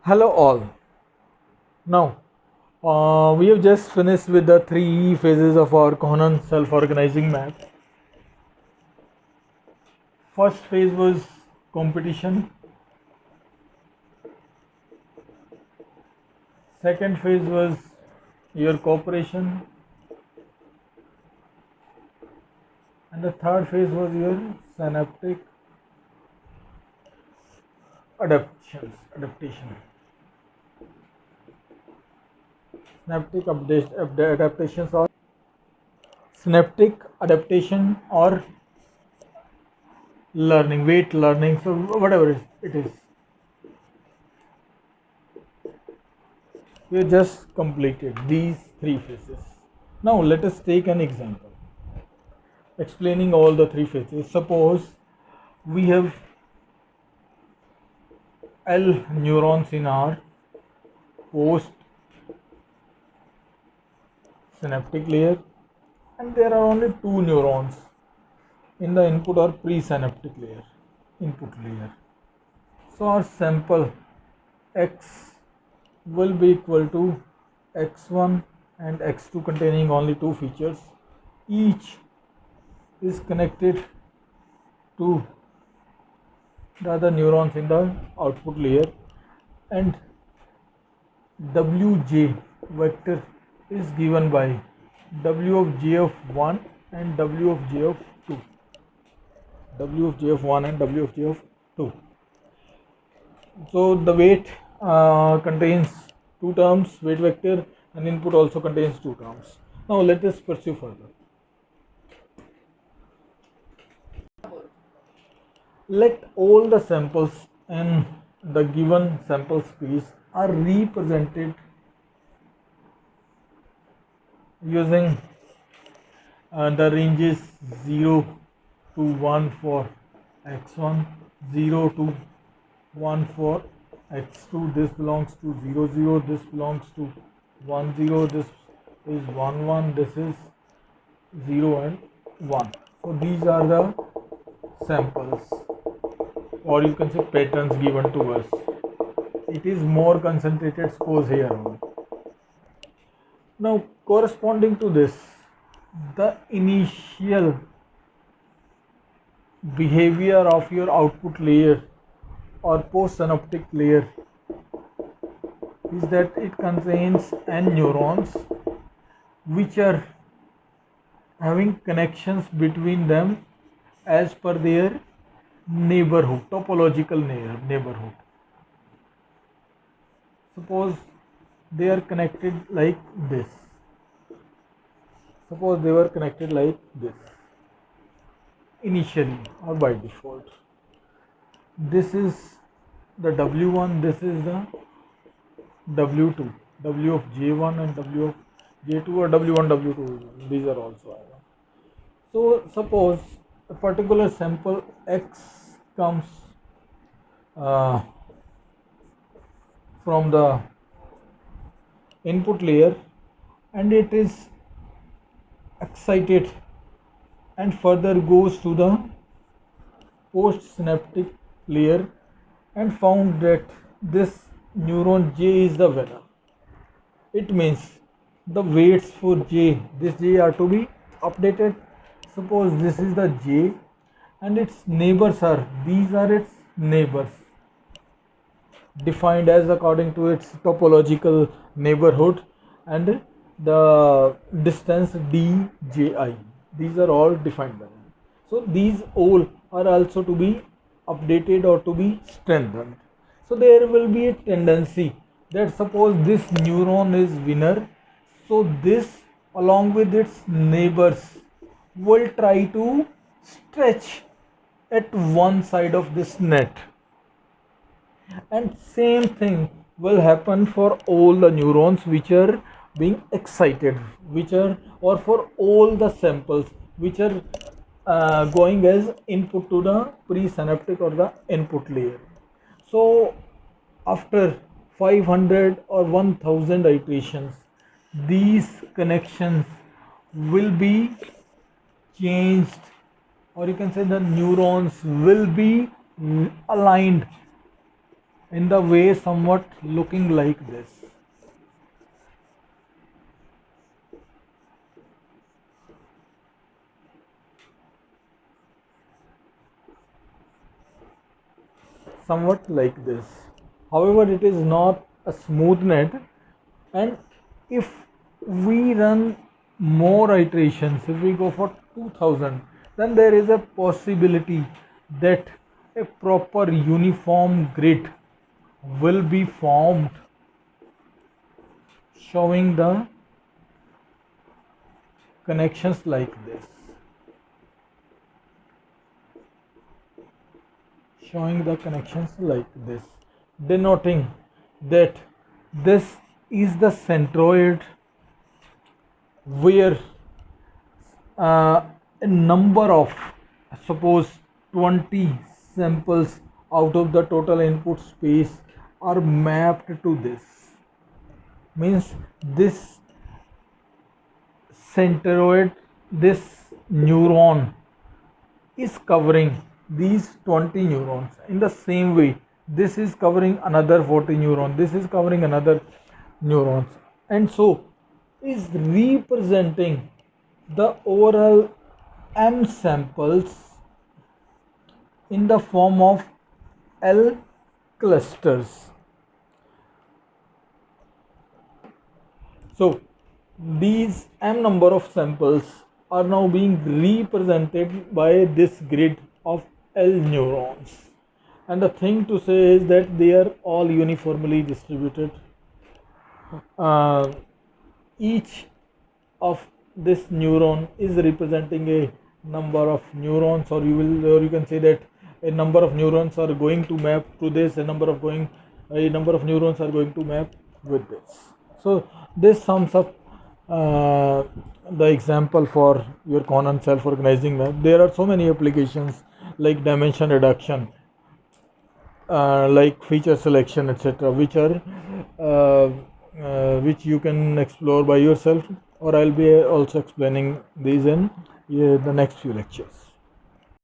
Hello all. Now, we have just finished with the three phases of our Conan self-organizing map. First phase was competition. Second phase was your cooperation. And the third phase was your synaptic adaptation. Adaptations or synaptic adaptation or learning, weight learning, so whatever it is. We have just completed these three phases. Now let us take an example explaining all the three phases. Suppose we have L neurons in our post synaptic layer and there are only two neurons in the input or presynaptic layer, input layer. So our sample X will be equal to X1 and X2 containing only two features. Each is connected to the other neurons in the output layer, and Wj vector is given by W of j of 1 and W of j of 2. W of j of 1 and W of j of 2. So the weight contains two terms, weight vector, and input also contains two terms. Now let us pursue further. Let all the samples in the given sample space are represented using the ranges 0 to 1 for x1, 0 to 1 for x2. This belongs to 0 0, this belongs to 1 0, this is 1 1, this is 0 and 1. So these are the samples, or you can say patterns given to us. It is more concentrated, suppose here on. Now corresponding to this, the initial behavior of your output layer or post synaptic layer is that it contains n neurons which are having connections between them as per their neighborhood, topological neighborhood. Suppose they are connected like this. Suppose they were connected like this initially or by default. This is the W1, this is the W2, W of J1 and W of J2, or W1, W2, these are also. So suppose a particular sample X comes from the input layer and it is excited and further goes to the post synaptic layer and found that this neuron J is the winner. It means the weights for J, this J are to be updated. Suppose this is the J and its neighbors are, these are its neighbors defined as according to its topological neighborhood and the distance dji. These are all defined by them. So these all are also to be updated or to be strengthened. So there will be a tendency that suppose this neuron is winner, so this along with its neighbors will try to stretch at one side of this net, and same thing will happen for all the neurons which are being excited, which are, or for all the samples which are going as input to the presynaptic or the input layer. So after 500 or 1000 iterations, these connections will be changed, or you can say the neurons will be aligned in the way somewhat looking like this. Somewhat like this. However, it is not a smooth net, and if we run more iterations, if we go for 2000, then there is a possibility that a proper uniform grid will be formed showing the connections like this, denoting that this is the centroid where a number of, suppose 20 samples out of the total input space are mapped to this. Means this centroid, this neuron is covering these 20 neurons. In the same way, this is covering another 40 neurons, this is covering another neurons, and so is representing the overall M samples in the form of L clusters. So these M number of samples are now being represented by this grid of L neurons, and the thing to say is that they are all uniformly distributed. Each of this neuron is representing a number of neurons, or you can say that a number of neurons are going to map to this, a number of neurons are going to map with this. So this sums up the example for your Conan self-organizing map. There are so many applications like dimension reduction, like feature selection, etc., which you can explore by yourself, or I'll be also explaining these in the next few lectures.